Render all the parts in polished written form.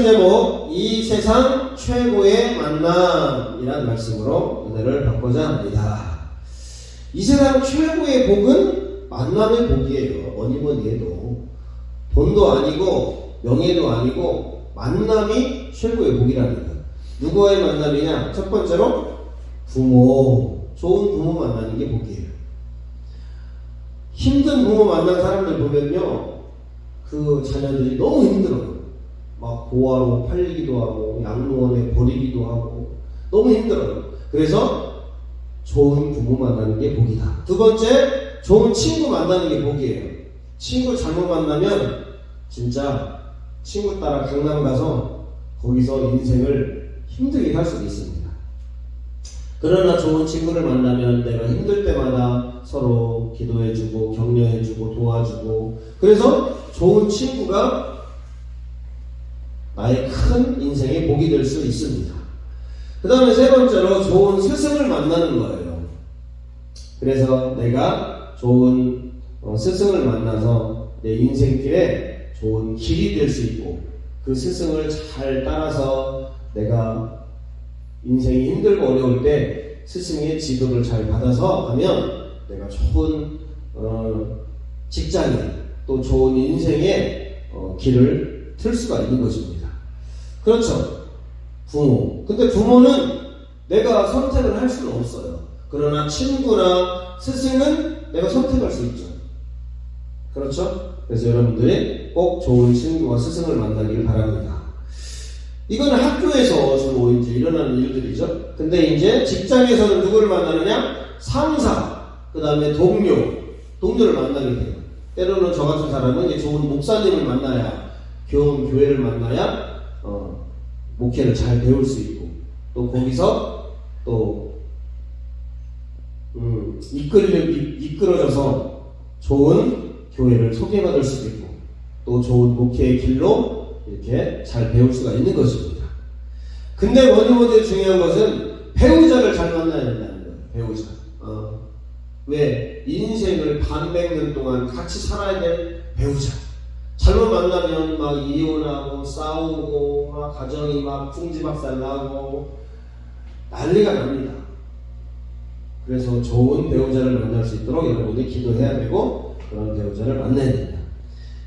제목, 이 세상 최고의 만남이라는 말씀으로 은혜를 받고자 합니다. 이 세상 최고의 복은 만남의 복이에요. 뭐니 해도 돈도 아니고 명예도 아니고 만남이 최고의 복이랍니다. 누구와의 만남이냐? 첫 번째로 부모, 좋은 부모 만나는 게 복이에요. 힘든 부모 만난 사람들 보면요, 그 자녀들이 너무 힘들어요. 막 고아로 팔리기도 하고 양로원에 버리기도 하고 너무 힘들어요. 그래서 좋은 부모 만나는 게 복이다. 두 번째, 좋은 친구 만나는 게 복이에요. 친구 잘못 만나면 진짜 친구 따라 강남 가서 거기서 인생을 힘들게 살 수도 있습니다. 그러나 좋은 친구를 만나면 내가 힘들 때마다 서로 기도해주고 격려해주고 도와주고, 그래서 좋은 친구가 나의 큰 인생의 복이 될 수 있습니다. 그 다음에 세 번째로 좋은 스승을 만나는 거예요. 그래서 내가 좋은 스승을 만나서 내 인생길에 좋은 길이 될 수 있고, 그 스승을 잘 따라서 내가 인생이 힘들고 어려울 때 스승의 지도를 잘 받아서 하면 내가 좋은 직장인, 또 좋은 인생의 길을 틀 수가 있는 것입니다. 그렇죠. 부모. 근데 부모는 내가 선택을 할 수는 없어요. 그러나 친구나 스승은 내가 선택할 수 있죠. 그렇죠? 그래서 여러분들이 꼭 좋은 친구와 스승을 만나길 바랍니다. 이건 학교에서 주로 이제 일어나는 일들이죠. 근데 이제 직장에서는 누구를 만나느냐? 상사, 그 다음에 동료를 만나게 돼요. 때로는 저 같은 사람은 이제 좋은 목사님을 만나야, 좋은 교회를 만나야 목회를 잘 배울 수 있고, 또 거기서 또 이끌어져서 좋은 교회를 소개받을 수도 있고, 또 좋은 목회의 길로 이렇게 잘 배울 수가 있는 것입니다. 근데 뭐니 중요한 것은 배우자를 잘 만나야 된다는 거예요. 배우자. 왜? 인생을 반백년 동안 같이 살아야 될 배우자. 잘못 만나면 막 이혼하고 싸우고 막 가정이 막 풍지박살 나고 난리가 납니다. 그래서 좋은 배우자를 만날 수 있도록 여러분이 기도해야 되고, 그런 배우자를 만나야 됩니다.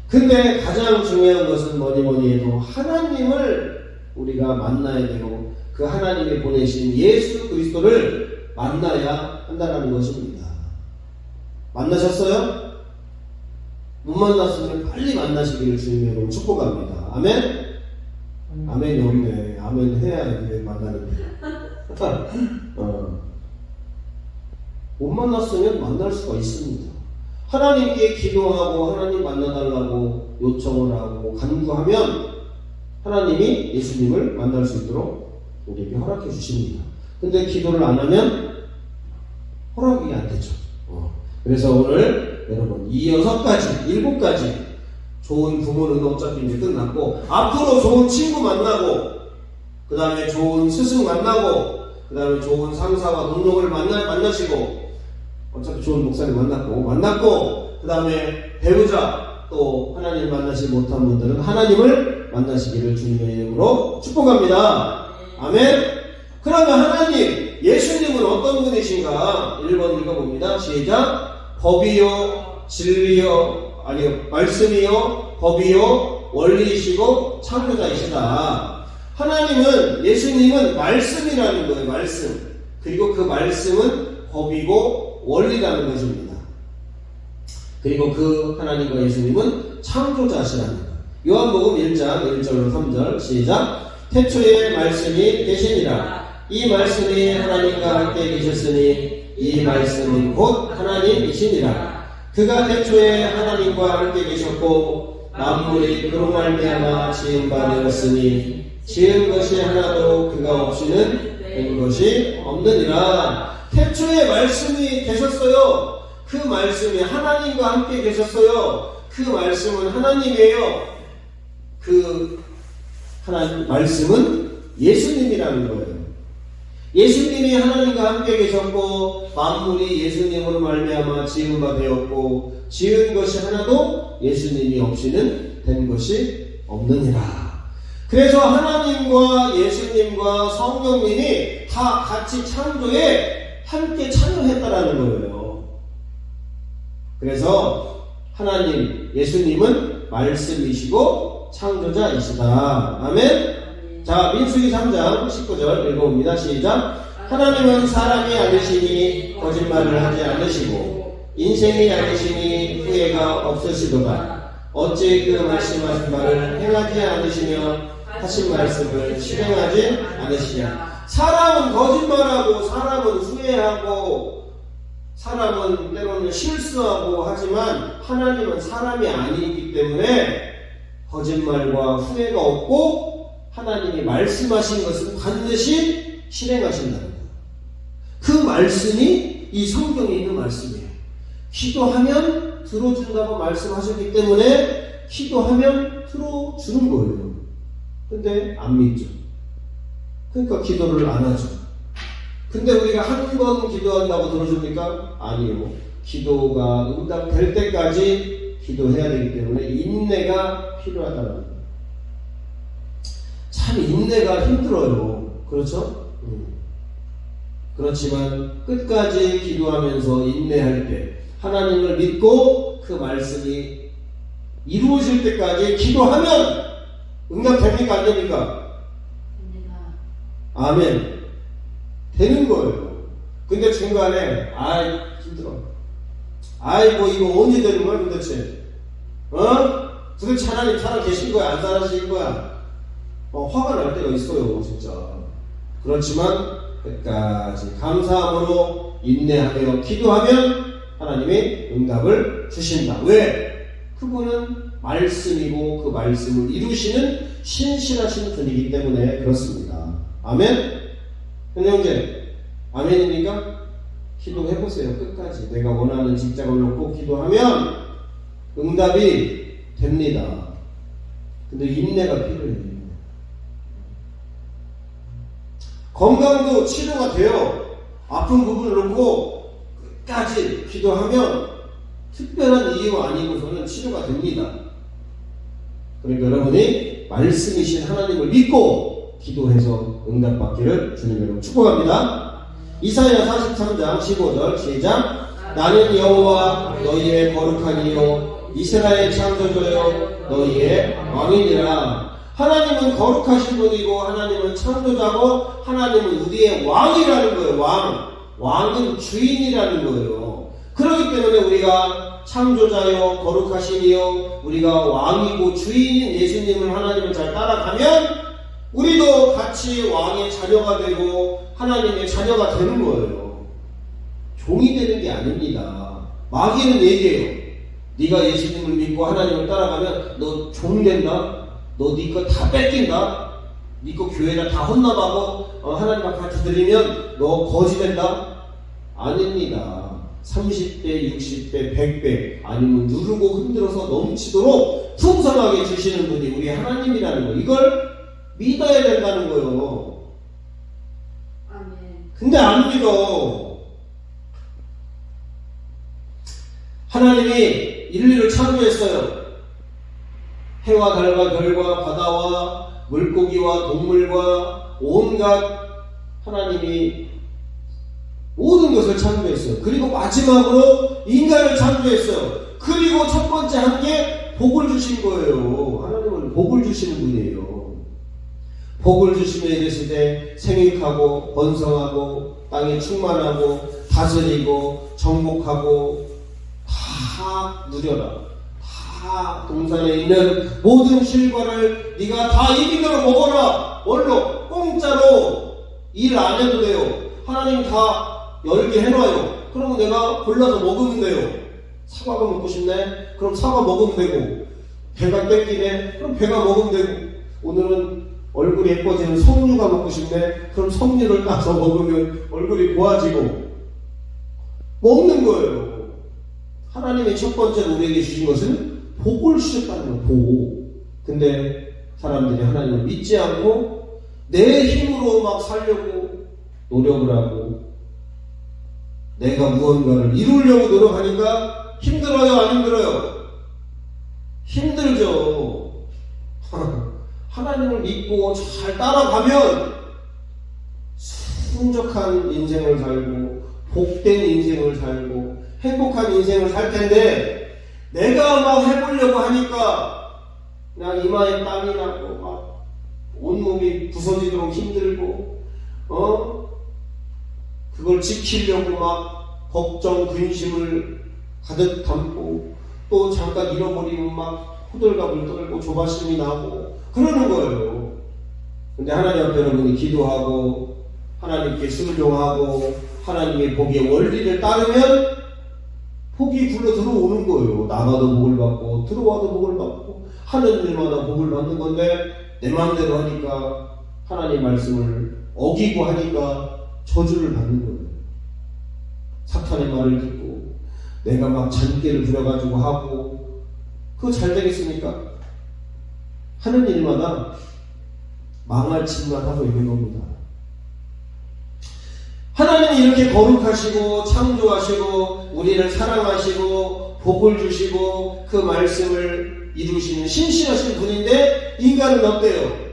근데 가장 중요한 것은 뭐니 해도 하나님을 우리가 만나야 되고, 그 하나님이 보내신 예수 그리스도를 만나야 한다는 것입니다. 만나셨어요? 못 만났으면 빨리 만나시기를 주님으로 축복합니다. 아멘? 아멘이 없네. 아멘 해야 이제 만나는데. 못 만났으면 만날 수가 있습니다. 하나님께 기도하고 하나님 만나달라고 요청을 하고 간구하면 하나님이 예수님을 만날 수 있도록 우리에게 허락해 주십니다. 근데 기도를 안 하면 허락이 안 되죠. 그래서 오늘 여러분 이 6가지, 7가지 좋은 부모는 어차피 이제 끝났고, 앞으로 좋은 친구 만나고, 그 다음에 좋은 스승 만나고, 그 다음에 좋은 상사와 동료를 만나시고, 어차피 좋은 목사님 만났고, 그 다음에 배우자, 또 하나님 만나지 못한 분들은 하나님을 만나시기를 주님의 이름으로 축복합니다. 아멘. 그러면 하나님, 예수님은 어떤 분이신가? 1번 읽어봅니다. 시작. 법이요, 진리요, 말씀이요, 법이요, 원리이시고 창조자이시다. 하나님은, 예수님은 말씀이라는 거예요. 말씀. 그리고 그 말씀은 법이고 원리라는 것입니다. 그리고 그 하나님과 예수님은 창조자시라는 거예요. 요한복음 1장 1절로 3절 시작. 태초에 말씀이 계시니라. 이 말씀이 하나님과 함께 계셨으니 이 말씀은 곧 하나님이시니라. 그가 태초에 하나님과 함께 계셨고 만물이 그로 말미암아 지은 바 되었으니 지은 것이 하나도 그가 없이는 된 것이 없느니라. 태초에 말씀이 계셨어요. 그 말씀이 하나님과 함께 계셨어요. 그 말씀은 하나님이에요. 그 하나님 말씀은 예수님이라는 거예요. 예수님이 하나님과 함께 계셨고 만물이 예수님으로 말미암아 지은 바 되었고 지은 것이 하나도 예수님이 없이는 된 것이 없느니라. 그래서 하나님과 예수님과 성령님이 다 같이 창조에 함께 참여했다라는 거예요. 그래서 하나님, 예수님은 말씀이시고 창조자이시다. 아멘. 자, 민수기 3장 19절 읽어봅니다. 시작. 하나님은 사람이 아니시니 거짓말을 하지 않으시고 인생이 아니시니 후회가 없으시도다. 어찌 그 말씀하신 바를 행하지 않으시며 하신 말씀을 실행하지 않으시냐. 사람은 거짓말하고 사람은 후회하고 사람은 때로는 실수하고 하지만 하나님은 사람이 아니기 때문에 거짓말과 후회가 없고 하나님이 말씀하신 것은 반드시 실행하신다는 거예요. 그 말씀이 이 성경에 있는 말씀이에요. 기도하면 들어준다고 말씀하셨기 때문에 기도하면 들어주는 거예요. 근데 안 믿죠. 그러니까 기도를 안 하죠. 근데 우리가 한 번 기도한다고 들어줍니까? 아니요. 기도가 응답될 때까지 기도해야 되기 때문에 인내가 필요하다는 거예요. 참 인내가 힘들어요. 그렇죠? 그렇지만 끝까지 기도하면서 인내할 때 하나님을 믿고 그 말씀이 이루어질 때까지 기도하면 응답됩니까? 안 됩니까? 아멘. 되는 거예요. 근데 중간에 아이 힘들어. 아이고 이거 언제 되는 거야 도대체? 도대체 하나님 살아 계신 거야? 안 살아계신 거야? 화가 날 때가 있어요 진짜. 그렇지만 끝까지 감사함으로 인내하며 기도하면 하나님이 응답을 주신다. 왜? 그분은 말씀이고 그 말씀을 이루시는 신실하신 분이기 때문에 그렇습니다. 아멘? 근데 형제, 아멘입니까? 기도해보세요. 끝까지. 내가 원하는 직장을 놓고 기도하면 응답이 됩니다. 근데 인내가 필요해요. 건강도 치료가 돼요. 아픈 부분을 놓고 끝까지 기도하면 특별한 이유 아니고서는 치료가 됩니다. 그러니까 여러분이 말씀이신 하나님을 믿고 기도해서 응답받기를 주님으로 축복합니다. 이사야 43장 15절 시작. 나는 여호와 너희의 거룩한 이요 이스라엘 창조주여 너희의 왕이니라. 하나님은 거룩하신 분이고 하나님은 창조자고 하나님은 우리의 왕이라는 거예요. 왕은 주인이라는 거예요. 그렇기 때문에 우리가 창조자요 거룩하신 이요 우리가 왕이고 주인인 예수님을 하나님을 잘 따라가면 우리도 같이 왕의 자녀가 되고 하나님의 자녀가 되는 거예요. 종이 되는 게 아닙니다. 마귀는 얘기해요. 네가 예수님을 믿고 하나님을 따라가면 너 종 된다. 너 네 거 다 뺏긴다. 네 거 교회나 다 혼납하고 하나님 앞에 같이 드리면 너 거지 된다. 아닙니다. 30배, 60배, 100배 아니면 누르고 흔들어서 넘치도록 풍성하게 주시는 분이 우리 하나님이라는 거. 이걸 믿어야 된다는 거예요. 아멘. 근데 안 믿어. 하나님이 인류를 창조했어요. 해와 달과 별과 바다와 물고기와 동물과 온갖 하나님이 모든 것을 창조했어요. 그리고 마지막으로 인간을 창조했어요. 그리고 첫 번째 한 게 복을 주신 거예요. 하나님은 복을 주시는 분이에요. 복을 주시며 이르시되 생육하고 번성하고 땅에 충만하고 다스리고 정복하고 다 누려라. 다 동산에 있는 모든 실과를 네가 다 이기도록 먹어라. 뭘로? 공짜로 일 안 해도 돼요. 하나님 다 열게 해놔요. 그러면 내가 골라서 먹으면 돼요. 사과가 먹고 싶네? 그럼 사과 먹으면 되고, 배가 땡기네? 그럼 배가 먹으면 되고, 오늘은 얼굴이 예뻐지는 석류가 먹고 싶네? 그럼 석류를 따서 먹으면 얼굴이 고와지고 먹는 거예요. 하나님이 첫 번째로 우리에게 주신 것은 복을 주셨다는 거예요. 복. 근데 사람들이 하나님을 믿지 않고 내 힘으로 막 살려고 노력을 하고 내가 무언가를 이루려고 노력하니까 힘들어요? 안 힘들어요? 힘들죠. 하나님을 믿고 잘 따라가면 순적한 인생을 살고 복된 인생을 살고 행복한 인생을 살 텐데, 내가 막 해보려고 하니까 그냥 이마에 땀이 나고 막 온몸이 부서지도록 힘들고 그걸 지키려고 막 걱정 근심을 가득 담고 또 잠깐 잃어버리면 막 호들갑을 떨고 조바심이 나고 그러는 거예요. 근데 하나님 앞에 여러분이 기도하고 하나님께 순종하고 하나님의 복의 원리를 따르면 복이 굴러 들어오는 거예요. 나가도 복을 받고 들어와도 복을 받고 하는 일마다 복을 받는 건데, 내 마음대로 하니까 하나님 말씀을 어기고 하니까 저주를 받는 거예요. 사탄의 말을 듣고 내가 막 잔꾀를 부려가지고 하고 그거 잘 되겠습니까? 하는 일마다 망할 짓만 하고 있는 겁니다. 하나님이 이렇게 거룩하시고 창조하시고 우리를 사랑하시고 복을 주시고 그 말씀을 이루시는 신실하신 분인데, 인간은 어때요?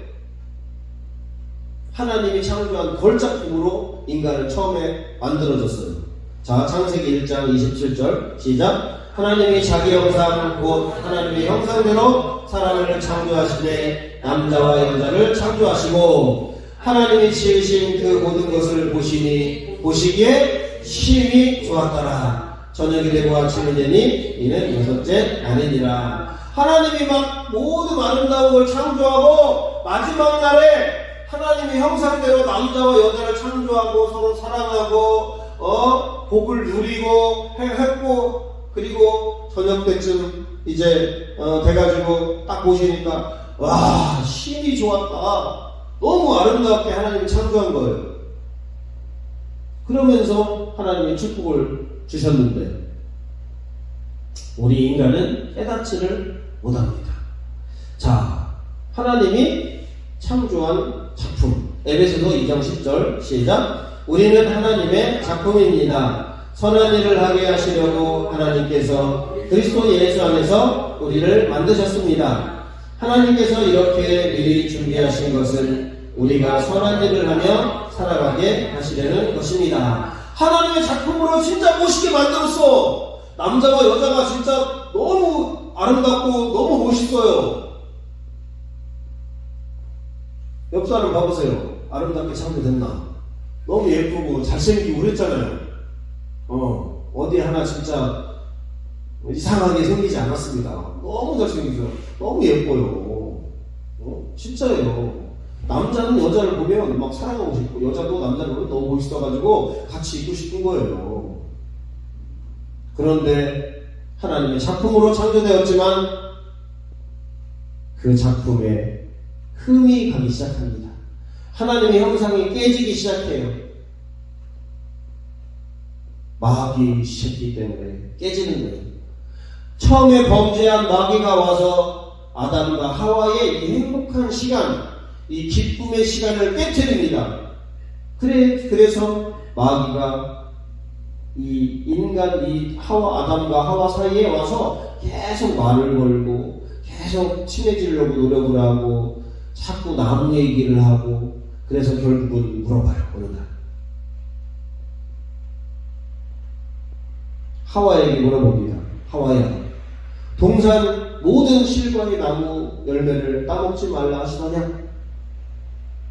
하나님이 창조한 걸작품으로 인간은 처음에 만들어졌어요. 자, 창세기 1장 27절 시작. 하나님이 자기 형상 곧 하나님의 형상대로 사람을 창조하시되 남자와 여자를 창조하시고, 하나님이 지으신 그 모든 것을 보시기에 심히 좋았더라. 저녁이 되고 아침이 되니 이는 여섯째 날이니라. 하나님이 막 모든 아름다운 걸 창조하고 마지막 날에 하나님의 형상대로 남자와 여자를 창조하고 서로 사랑하고 복을 누리고 했고, 그리고 저녁 때쯤 이제 돼가지고 딱 보시니까 와, 힘이 좋았다. 너무 아름답게 하나님이 창조한 거예요. 그러면서 하나님이 축복을 주셨는데 우리 인간은 깨닫지를 못합니다. 자, 하나님이 창조한 작품, 에베소서 2장 10절 시작. 우리는 하나님의 작품입니다. 선한 일을 하게 하시려고 하나님께서 그리스도 예수 안에서 우리를 만드셨습니다. 하나님께서 이렇게 미리 준비하신 것은 우리가 선한 일을 하며 살아가게 하시려는 것입니다. 하나님의 작품으로 진짜 멋있게 만들었어. 남자와 여자가 진짜 너무 아름답고 너무 멋있어요. 옆 사람 봐보세요. 아름답게 창조됐나? 너무 예쁘고 잘생기고 그랬잖아요. 어디 하나 진짜 이상하게 생기지 않았습니다. 너무 잘생기죠. 너무 예뻐요. 진짜예요. 남자는 여자를 보면 막 사랑하고 싶고, 여자도 남자를 보면 너무 멋있어가지고 같이 있고 싶은 거예요. 그런데 하나님의 작품으로 창조되었지만 그 작품에 흠이 가기 시작합니다. 하나님의 형상이 깨지기 시작해요. 마귀의 새끼 때문에 깨지는 거예요. 처음에 범죄한 마귀가 와서 아담과 하와의 이 행복한 시간, 이 기쁨의 시간을 깨트립니다. 그래서 마귀가 이 인간, 이 아담과 하와 사이에 와서 계속 말을 걸고 계속 친해지려고 노력을 하고 자꾸 남 얘기를 하고, 그래서 결국은 물어봐요. 어느 날 하와에게 물어봅니다. 하와야, 동산 모든 실과의 나무 열매를 따먹지 말라 하시더냐?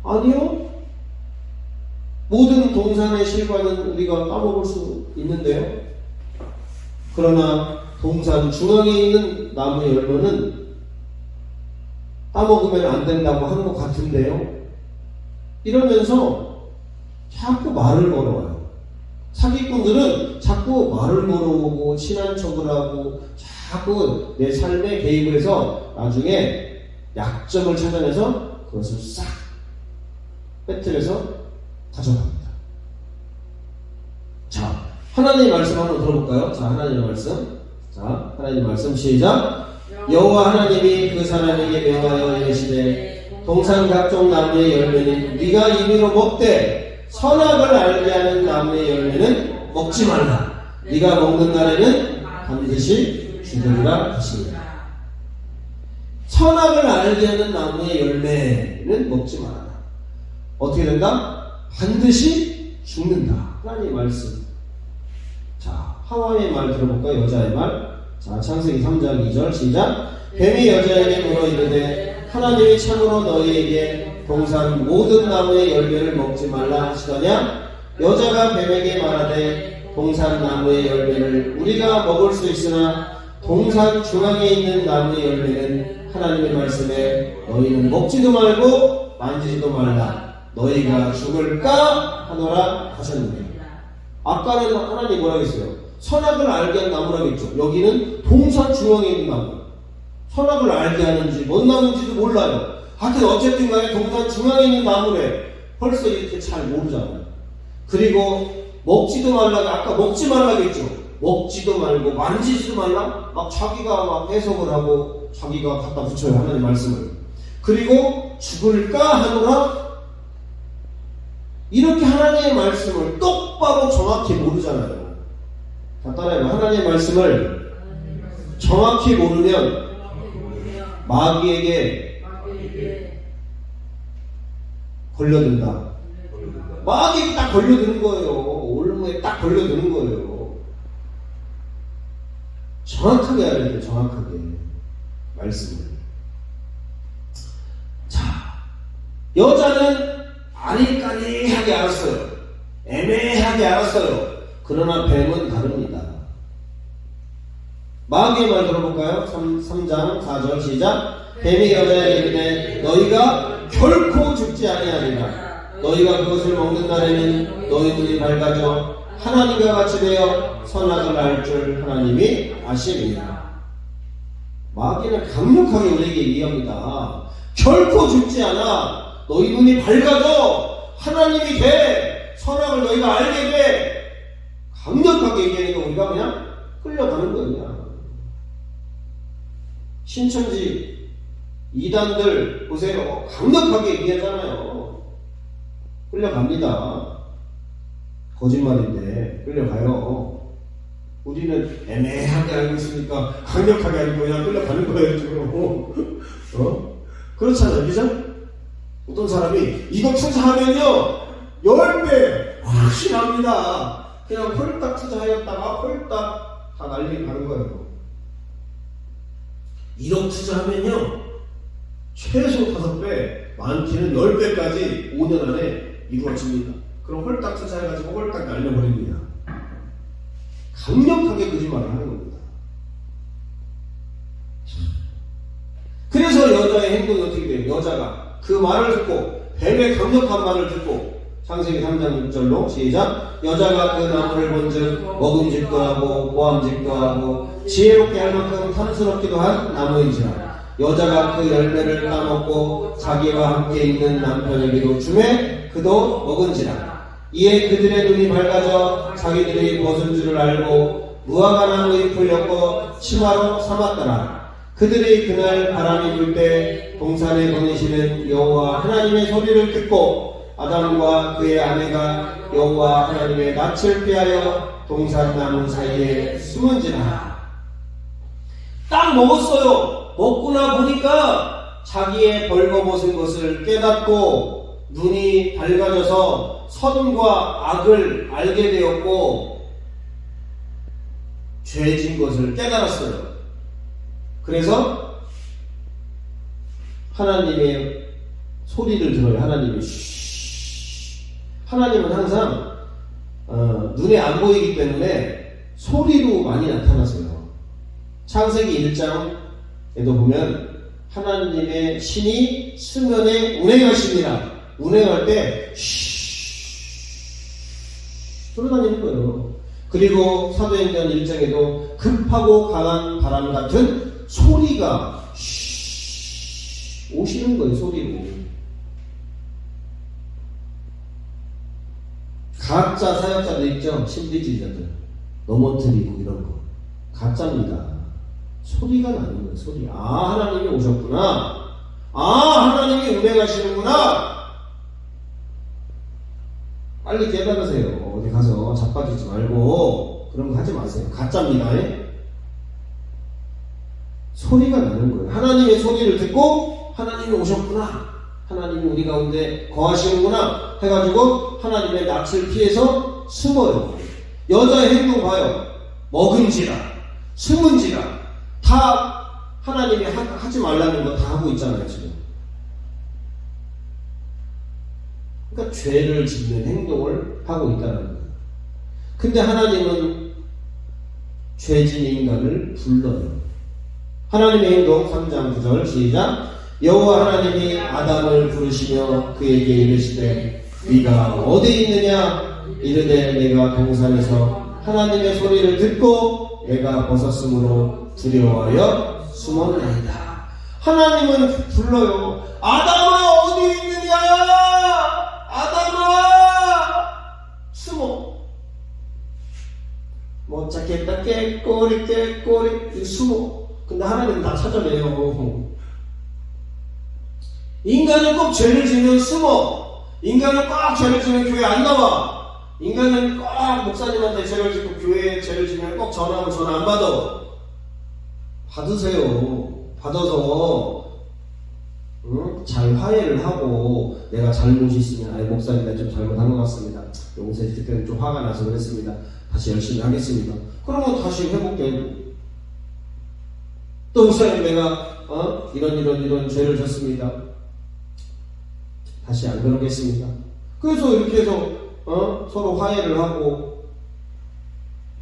아니요. 모든 동산의 실과는 우리가 따먹을 수 있는데요. 그러나 동산 중앙에 있는 나무 열매는 따먹으면 안 된다고 하는 것 같은데요. 이러면서 자꾸 말을 걸어와요. 사기꾼들은 자꾸 말을 걸어오고 친한 척을 하고 자꾸 내 삶에 개입을 해서 나중에 약점을 찾아내서 그것을 싹 빼뜨려서 가져갑니다. 자, 하나님의 말씀 한번 들어볼까요? 자, 하나님의 말씀. 자, 하나님의 말씀 시작. 여호와 하나님이 그 사람에게 명하여 이르시되 동산 각종 나무의 열매는 네가 임의로 먹되 선악을 알게 하는 나무의 열매는 먹지 말라. 네가 먹는 날에는 반드시 죽으리라 하시니라. 선악을 알게 하는 나무의 열매는 먹지 말아라. 어떻게 된다? 반드시 죽는다. 하나님의 말씀. 자, 하와의 말 들어볼까요? 여자의 말. 자, 창세기 3장 2절 시작. 뱀이 여자에게 물어 이르되 하나님이 참으로 너희에게 동산 모든 나무의 열매를 먹지 말라 하시더냐? 여자가 뱀에게 말하되 동산 나무의 열매를 우리가 먹을 수 있으나 동산 중앙에 있는 나무의 열매는 하나님의 말씀에 너희는 먹지도 말고 만지지도 말라. 너희가 죽을까 하노라 하셨느니라. 아까는 하나님이 뭐라고 했어요? 선악을 알게 한 나무라겠죠. 여기는 동산 중앙에 있는 나무. 선악을 알게 하는지 뭔 나무인지도 몰라요. 하여튼 어쨌든 간에 동산 중앙에 있는 나무래. 벌써 이렇게 잘 모르잖아요. 그리고 먹지도 말라가 아까 먹지 말라겠죠. 먹지도 말고 만지지도 말라. 막 자기가 막 해석을 하고 자기가 갖다 붙여요. 하나님 말씀을. 그리고 죽을까 하노라. 이렇게 하나님의 말씀을 똑바로 정확히 모르잖아요. 자, 따라해봐. 하나님의 말씀을 정확히 모르면 마귀에게 걸려든다. 마귀에게 딱 걸려드는 거예요. 올무에 딱 걸려드는 거예요. 정확하게 알아야 돼요. 정확하게 말씀을. 자, 여자는 아리까리하게 알았어요. 애매하게 알았어요. 그러나 뱀은 다릅니다. 마귀의 말 들어볼까요? 3장 4절 시작. 뱀이 여자에게 이르되 너희가 결코 죽지 아니하리라. 너희가 그것을 먹는 날에는 너희 눈이 밝아져 하나님과 같이 되어 선악을 알 줄 하나님이 아시리라. 마귀는 강력하게 우리에게 얘기합니다. 결코 죽지 않아. 너희 눈이 밝아져 하나님이 돼. 선악을 너희가 알게 돼. 강력하게 얘기하니까 우리가 그냥 끌려가는 거냐. 신천지 이단들 보세요. 강력하게 얘기하잖아요. 끌려갑니다. 거짓말인데 끌려가요. 우리는 애매하게 알고 있으니까 강력하게 알고 그냥 끌려가는 거예요. 지금. 그렇잖아요. 그죠? 어떤 사람이 이거 투자하면요 10배 확실합니다. 그냥 홀딱 투자하였다가 홀딱 다 날리고 가는 거예요. 1억 투자하면요 최소 5배, 많게는 10배까지 5년 안에 이루어집니다. 그럼 홀딱 투자해가지고 홀딱 날려버립니다. 강력하게 거짓말을 하는 겁니다. 그래서 여자의 행동이 어떻게 돼요? 여자가 그 말을 듣고 뱀의 강력한 말을 듣고 창세기 3장 6절로 시작. 여자가 그 나무를 본즉 먹음직도 하고 보암직도 하고 지혜롭게 할 만큼 탐스럽기도 한 나무인지라. 여자가 그 열매를 따먹고 자기와 함께 있는 남편에게도 주매 그도 먹은지라. 이에 그들의 눈이 밝아져 자기들이 벗은 줄을 알고 무화과 나무 잎을 엮어 치마로 삼았더라. 그들이 그날 바람이 불 때 동산에 거니시는 여호와 하나님의 소리를 듣고 아담과 그의 아내가 여호와 하나님의 낯을 피하여 동산 나무 사이에 숨은지라. 딱 먹었어요. 먹고 나 보니까 자기의 벌거벗은 것을 깨닫고 눈이 밝아져서 선과 악을 알게 되었고 죄진 것을 깨달았어요. 그래서 하나님의 소리를 들어요. 하나님이 하나님은 항상 눈에 안 보이기 때문에 소리로 많이 나타나세요. 창세기 1장에도 보면 하나님의 신이 수면에 운행하십니다. 운행할 때 돌아다니는 거예요. 그리고 사도행전 1장에도 급하고 강한 바람 같은 소리가 오시는 거예요. 소리로. 가짜 사역자들 있죠? 신비주의자들 넘어뜨리고 이런 거 가짜입니다. 소리가 나는 거예요. 소리. 아, 하나님이 오셨구나. 아, 하나님이 운행하시는구나. 빨리 깨달으세요. 어디 가서 자빠지지 말고 그런 거 하지 마세요. 가짜입니다. 소리가 나는 거예요. 하나님의 소리를 듣고 하나님이 오셨구나, 하나님이 우리 가운데 거하시는구나 해가지고 하나님의 낯을 피해서 숨어요. 여자의 행동 봐요. 먹은지라 숨은지라 다 하나님이 하지 말라는 거 다 하고 있잖아요 지금. 그러니까 죄를 짓는 행동을 하고 있다는 거예요. 근데 하나님은 죄진 인간을 불러요. 하나님의 행동 3장 9절 시작. 여호와 하나님이 아담을 부르시며 그에게 이르시되 네가 어디 있느냐. 이르되 내가 동산에서 하나님의 소리를 듣고 내가 벗었으므로 두려워하여 숨었나이다. 하나님은 불러요. 아담아 어디 있느냐. 아담아 숨어. 못 찾겠다 깨꼬리 숨어. 근데 하나님은 다 찾아내요. 인간은 꼭 죄를 지면 숨어. 인간은 꼭 죄를 지면 교회 안 나와. 인간은 꼭 목사님한테 죄를 짓고 교회에 죄를 지면 꼭 전화하면 전화 안 받아. 받으세요. 받아서 잘 화해를 하고 내가 잘못이 있으면 아니 목사님 내가 좀 잘못한 것 같습니다. 용서해 줄 때는 좀 화가 나서 그랬습니다. 다시 열심히 하겠습니다. 그러면 다시 회복되고 또 목사님 내가 이런 죄를 졌습니다. 다시 안 그러겠습니다. 그래서 이렇게 해서 서로 화해를 하고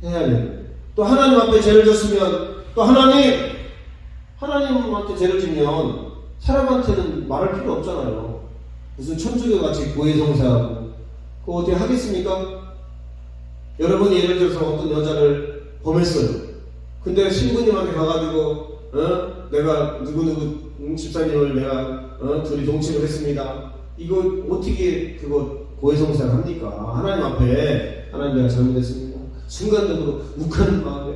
해야 돼요. 또 하나님 앞에 죄를 졌으면 또 하나님한테 죄를 지면 사람한테는 말할 필요 없잖아요. 무슨 천주교 같이 고해성사하고 그거 어떻게 하겠습니까? 여러분이 예를 들어서 어떤 여자를 범했어요. 근데 신부님한테 가가지고 내가 누구누구 집사님을 내가 둘이 동침을 했습니다. 이거 어떻게 그거 고해성사를 합니까? 하나님 앞에 하나님 내가 잘못했습니다. 순간적으로 욱하는 마음에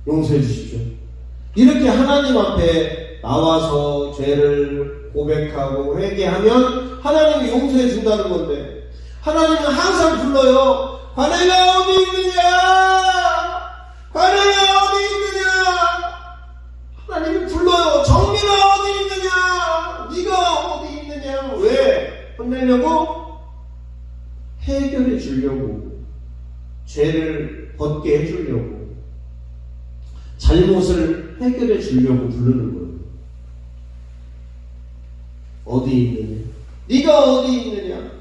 용서해 주십시오. 이렇게 하나님 앞에 나와서 죄를 고백하고 회개하면 하나님이 용서해 준다는 건데 하나님은 항상 불러요. 관아가 어디 있느냐? 관아가 어디 있느냐? 하나님이 불러요. 정민아 어디 있느냐? 네가 어디 있느냐? 왜? 혼내려고? 해결해 주려고. 죄를 벗게 해주려고. 잘못을 해결해 주려고 부르는 거예요. 어디 있느냐? 네가 어디 있느냐?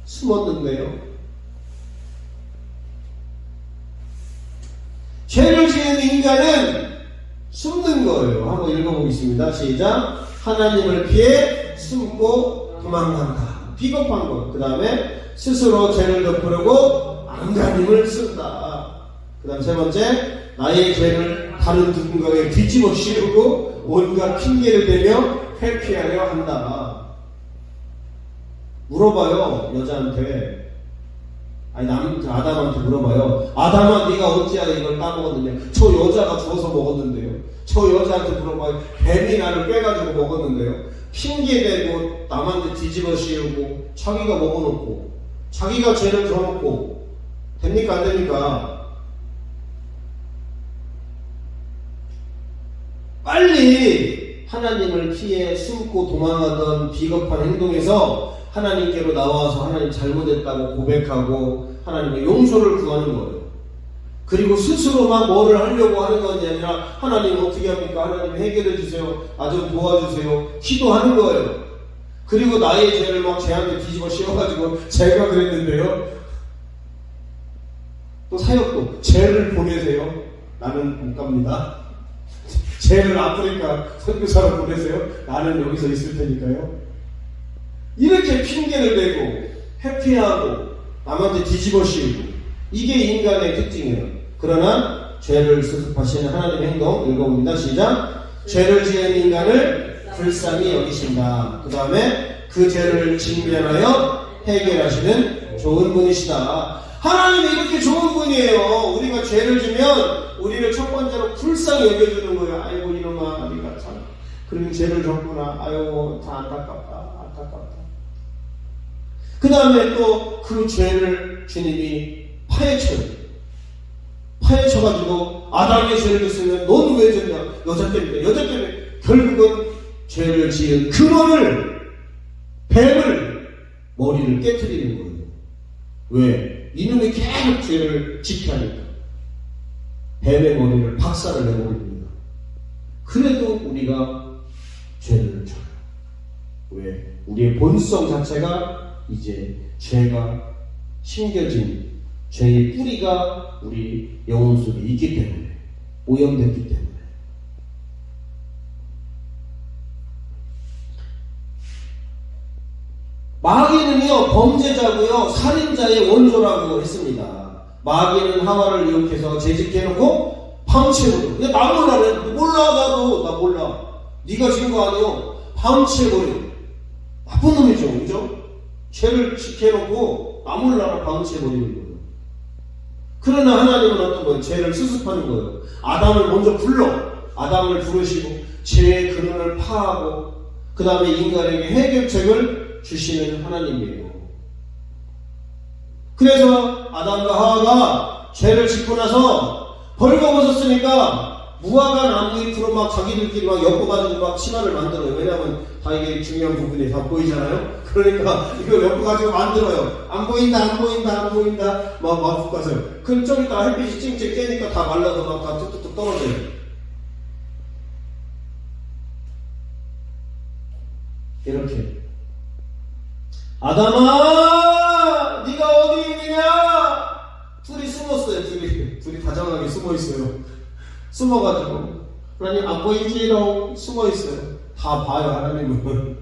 숨었는데요. 죄를 지은 인간은 숨는 거예요. 한번 읽어보겠습니다. 시작. 하나님을 피해 숨고 도망간다. 비겁한 것. 그 다음에 스스로 죄를 덮으려고 안간힘을 쓴다. 그 다음 세 번째, 나의 죄를 다른 누군가에 뒤집어 씌우고 온갖 핑계를 대며 회피하려 한다. 물어봐요. 여자한테. 아니 아담한테 물어봐요. 아담아 네가 어찌하여 이걸 따먹었느냐. 저 여자가 주워서 먹었는데요. 저 여자한테 물어봐요. 뱀이 나를 빼가지고 먹었는데요. 핑계대고 남한테 뒤집어 씌우고 자기가 먹어놓고 자기가 죄를 져놓고 됩니까 안 됩니까? 빨리 하나님을 피해 숨고 도망하던 비겁한 행동에서 하나님께로 나와서 하나님 잘못했다고 고백하고 하나님의 용서를 구하는 거예요. 그리고 스스로 막 뭐를 하려고 하는 것이 아니라 하나님 어떻게 합니까? 하나님 해결해 주세요. 나 좀 도와주세요. 기도하는 거예요. 그리고 나의 죄를 막 쟤한테 뒤집어 씌워가지고 제가 그랬는데요. 또 사역도 죄를 보내세요. 나는 못 갑니다. 죄를 아프리카 선교사로 보내세요. 나는 여기서 있을 테니까요. 이렇게 핑계를 대고 회피하고 남한테 뒤집어 씌우고 이게 인간의 특징이에요. 그러나 죄를 수습하시는 하나님의 행동 읽어봅니다. 시작. 죄를 지은 인간을 불쌍히 여기신다. 그 다음에 그 죄를 직면하여 해결하시는 좋은 분이시다. 하나님이 이렇게 좋은 분이에요. 우리가 죄를 지면 우리를 첫 번째로 불쌍히 여겨주는 거예요. 아이고 이놈아 네가 참 그런 죄를 졌구나. 아이고 다 안타깝다. 그 다음에 또 그 죄를 주님이 파헤쳐요. 파헤쳐가지고 아담의 죄를 졌으면 넌 왜 졌냐? 여자 때문에, 여자 때문에. 결국은 죄를 지은 근원을, 뱀을, 머리를 깨트리는 거예요. 왜? 이놈이 계속 죄를 짓게 하니까. 뱀의 머리를 박살을 내버립니다. 그래도 우리가 죄를 져요. 왜? 우리의 본성 자체가 이제 죄가 심겨진 죄의 뿌리가 우리 영혼 속에 있기 때문에, 오염됐기 때문에. 마귀는요, 범죄자고요, 살인자의 원조라고 했습니다. 마귀는 하와를 유혹해서 재직해놓고 방치해버려. 근데 나 몰라. 몰라, 나도. 나 몰라. 네가 지은 거 아니요. 방치해버려. 나쁜 놈이죠, 그죠? 죄를 지켜놓고 나 몰라 방치해버리는 거예요. 그러나 하나님은 어떤 거예요? 죄를 수습하는 거예요. 아담을 먼저 아담을 부르시고 죄의 근원을 파하고 그 다음에 인간에게 해결책을 주시는 하나님이에요. 그래서 아담과 하와가 죄를 짓고 나서 벌거벗었으니까 무화과 나무 잎으로 막 자기들끼리 막 엮어가지고 막 치마를 만들어요. 왜냐하면 다 이게 중요한 부분이 다 보이잖아요. 그러니까 이걸 엮어가지고 만들어요. 안 보인다. 막 가서요. 그럼 좀 이따 햇빛이 찡찡 깨니까 다 말라서 막 다 툭툭툭 떨어져요. 이렇게. 아담아, 네가 어디 있느냐? 둘이 숨었어요. 둘이 다정하게 숨어 있어요. 숨어가지고 하나님 안 보이지롱 숨어 있어요. 다 봐요. 하나님은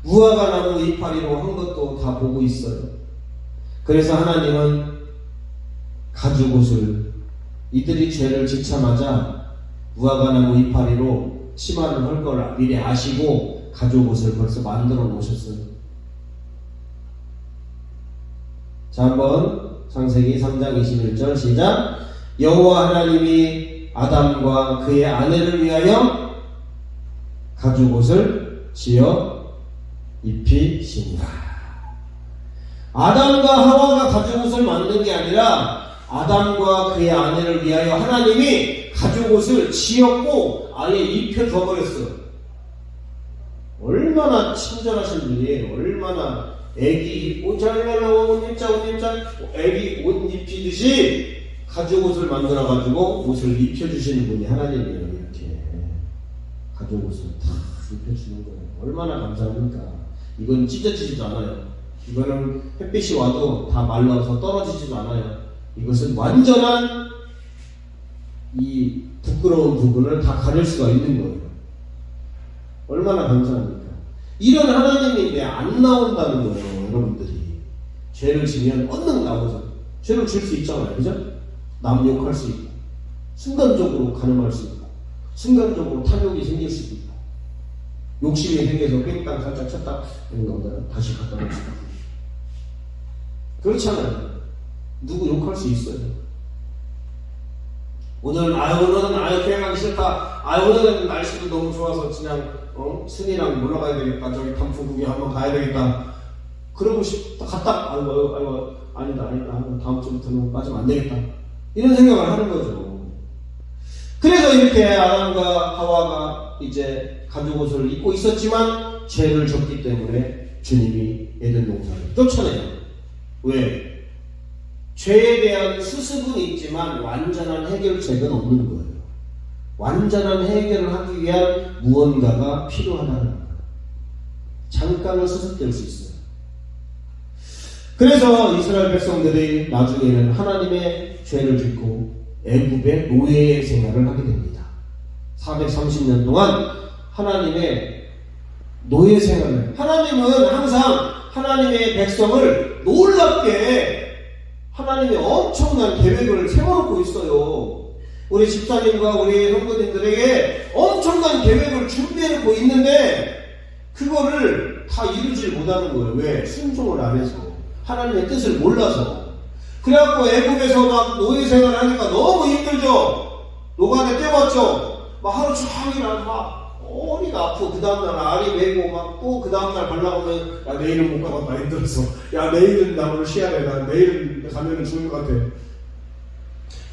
무화과 나무 이파리로 한 것도 다 보고 있어요. 그래서 하나님은 가죽옷을 이들이 죄를 짓자마자 무화과 나무 이파리로 치마를 할 걸 미리 아시고 가죽옷을 벌써 만들어 놓으셨어요. 자, 한번 창세기 3장 21절 시작. 여호와 하나님이 아담과 그의 아내를 위하여 가죽옷을 지어 입히시니라. 아담과 하와가 가죽옷을 만든 게 아니라 아담과 그의 아내를 위하여 하나님이 가죽옷을 지었고 아예 입혀줘 버렸어요. 얼마나 친절하신 분이에요. 얼마나 애기 옷 입자 애기 옷 입히듯이 가죽옷을 만들어가지고 옷을 입혀주시는 분이 하나님이에요. 이렇게 가죽옷을 다 입혀주는 거예요. 얼마나 감사합니까? 이건 찢어지지도 않아요. 이거는 햇빛이 와도 다 말라서 떨어지지도 않아요. 이것은 완전한 이 부끄러운 부분을 다 가릴 수가 있는 거예요. 얼마나 감사합니까? 이런 하나님인데 안 나온다는 거예요. 여러분들이 죄를 지면 언능 나오죠. 죄를 질 수 있잖아요. 그죠? 남 욕할 수 있고 순간적으로 가늠할 수 있고 순간적으로 탐욕이 생길 수도 있고 욕심이 생겨서 뺑땅 살짝 쳤다 이런 거보다 다시 갖다 놓을 수도 있고 그렇잖아요. 누구 욕할 수 있어요. 오늘은 교회 가기 싫다. 오늘은 날씨도 너무 좋아서 그냥 순이랑 놀러 가야 되겠다. 저기 단풍 구경 한번 가야 되겠다. 그러고 싶다. 갔다. 아니다. 다음 주부터는 빠지면 안 되겠다. 이런 생각을 하는 거죠. 그래서 이렇게 아담과 하와가 이제 가죽옷을 입고 있었지만 죄를 졌기 때문에 주님이 에덴 동산을 쫓아내요. 왜? 죄에 대한 수습은 있지만 완전한 해결책은 없는 거예요. 완전한 해결을 하기 위한 무언가가 필요하다는 거예요. 잠깐은 수습될 수 있어요. 그래서 이스라엘 백성들이 나중에는 하나님의 죄를 짓고 애굽의 노예 생활을 하게 됩니다. 430년 동안 하나님의 노예 생활을, 하나님은 항상 하나님의 백성을 놀랍게 하나님이 엄청난 계획을 세워놓고 있어요. 우리 집사님과 우리 형부님들에게 엄청난 계획을 준비해놓고 있는데 그거를 다 이루질 못하는 거예요. 왜? 순종을 안 해서. 하나님의 뜻을 몰라서. 그래갖고 애굽에서 막 노예 생활을 하니까 너무 힘들죠. 노가대 때웠죠. 막 하루 종일 막 허리가 아프고 그 다음날 알이 매고 막 또 그 다음날 발라보면 야 내일은 못 가겠다 힘들었어. 야 내일은 나 오늘 쉬어야 돼. 나 내일은 가면은 죽을 것 같아.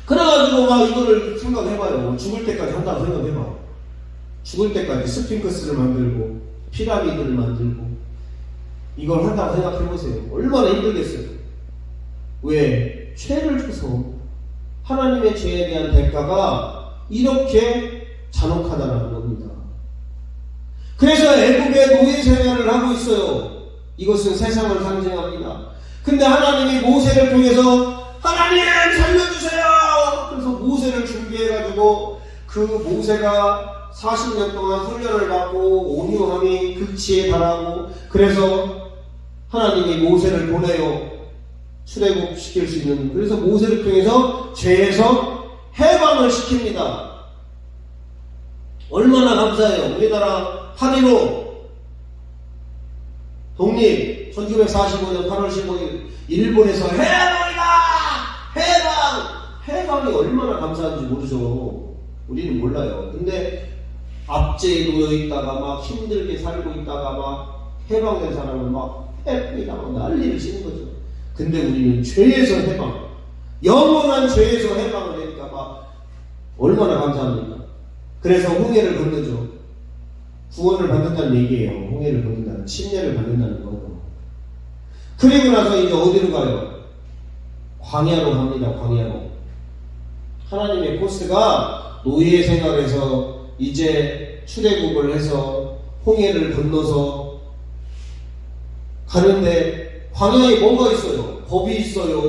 그래가지고 막 이거를 생각해봐요. 죽을 때까지 한다고 생각해봐. 죽을 때까지 스핑크스를 만들고 피라미드를 만들고 이걸 한다고 생각해보세요. 얼마나 힘들겠어요. 왜? 죄를 줘서 하나님의 죄에 대한 대가가 이렇게 잔혹하다는 겁니다. 그래서 애국의 노예 생활을 하고 있어요. 이것은 세상을 상징합니다. 근데 하나님이 모세를 통해서 하나님 살려주세요! 그래서 모세를 준비해가지고 그 모세가 40년 동안 훈련을 받고 온유함이 극치에 달하고 그래서 하나님이 모세를 보내요. 출애굽시킬 수 있는. 그래서 모세를 통해서 죄에서 해방을 시킵니다. 얼마나 감사해요. 우리나라 8.15 독립 1945년 8월 15일 일본에서 해방이다! 해방이 얼마나 감사한지 모르죠. 우리는 몰라요. 근데 압제에 놓여있다가 막 힘들게 살고 있다가 막 해방된 사람은 막 해방이다 막 난리를 치는 거죠. 근데 우리는 죄에서 해방, 영원한 죄에서 해방을 되니까 막 얼마나 감사합니까? 그래서 홍해를 건너죠. 구원을 받는다는 얘기예요. 홍해를 건넌다는, 침례를 받는다는 거예요. 그리고 나서 이제 어디로 가요? 광야로 갑니다. 광야로. 하나님의 코스가 노예 생활에서 이제 출애굽을 해서 홍해를 건너서 가는데 광야에 뭐가 있어요? 법이 있어요.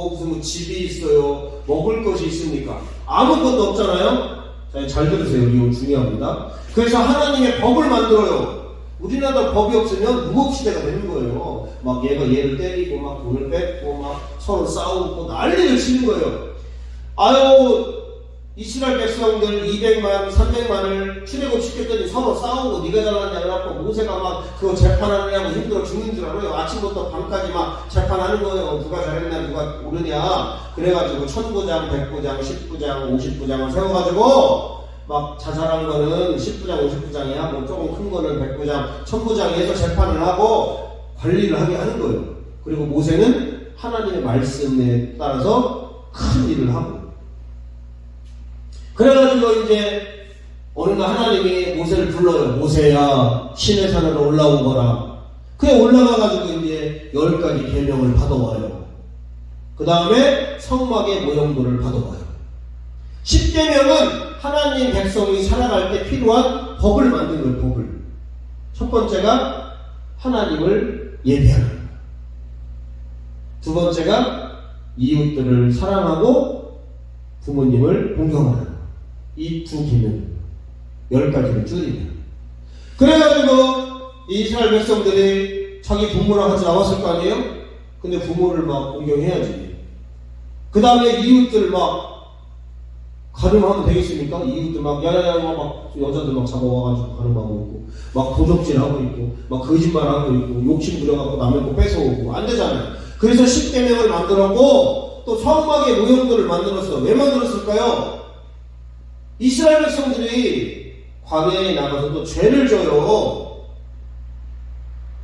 무슨 집이 있어요. 먹을 것이 있습니까? 아무것도 없잖아요. 잘 들으세요. 이거 중요합니다. 그래서 하나님의 법을 만들어요. 우리나라 법이 없으면 무법시대가 되는 거예요. 막 얘가 얘를 때리고 막 돈을 뺏고 막 서로 싸우고 난리를 치는 거예요. 아유 이스라엘 백성들 200만 300만을 출애굽시켰더니 서로 싸우고 네가 잘났냐 그래갖고 모세가 막 그거 재판하느냐고 힘들어 죽는 줄 알아요. 아침부터 밤까지 막 재판하는 거예요. 누가 잘했냐 누가 옳으냐. 그래가지고 1000부장 100부장 10부장 50부장을 세워가지고 막 자잘한 거는 10부장 50부장이야 뭐 조금 큰 거는 100부장 1000부장이 해서 재판을 하고 관리를 하게 하는 거예요. 그리고 모세는 하나님의 말씀에 따라서 큰 일을 하고 그래가지고 이제 어느 날 하나님이 모세를 불러요. 모세야 시내 산으로 올라오거라. 그래 올라가가지고 이제 10가지 계명을 받아와요. 그 다음에 성막의 모형도를 받아와요. 10계명은 하나님 백성이 살아갈 때 필요한 법을 만든 거예요. 법을. 첫 번째가 하나님을 예배하는 거예요. 두 번째가 이웃들을 사랑하고 부모님을 존경하는 거예요. 이 두 계명 10가지를 줄이면 그래가지고 이스라엘 백성들이 자기 부모랑 같이 나왔을 거 아니에요? 근데 부모를 막 존경해야지. 그 다음에 이웃들 막 가늠하면 되겠습니까? 이웃들 막 야야야 막 여자들 막 잡아와가지고 가늠하고 있고 막 도적질하고 있고 막 거짓말하고 있고 욕심 부려갖고 남의 거 뺏어오고 안 되잖아요. 그래서 10계명을 만들었고 또 성막의 모형들을 만들었어. 왜 만들었을까요? 이스라엘 백성들이 광야에 나가서 또 죄를 져요.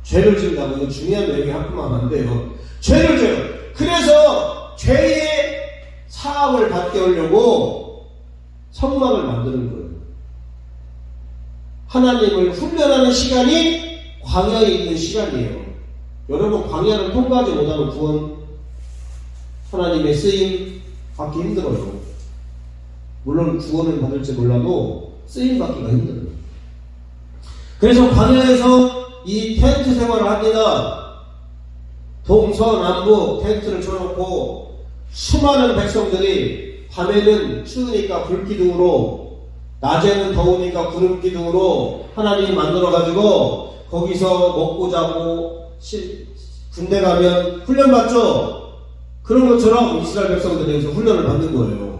죄를 진다고 이거 중요한 얘기 하면 안 돼요. 죄를 져요. 그래서 죄의 사함을 받게 하려고 성막을 만드는 거예요. 하나님을 훈련하는 시간이 광야에 있는 시간이에요. 여러분 광야를 통과하지 못하면 구원 하나님의 쓰임 받기 힘들어요. 물론 구원을 받을지 몰라도 쓰임 받기가 힘들어요. 그래서 광야에서 이 텐트 생활을 합니다. 동서남북 텐트를 쳐놓고 수많은 백성들이 밤에는 추우니까 불기둥으로 낮에는 더우니까 구름기둥으로 하나님이 만들어가지고 거기서 먹고 자고 군대 가면 훈련 받죠. 그런 것처럼 이스라엘 백성들이 여기서 훈련을 받는 거예요.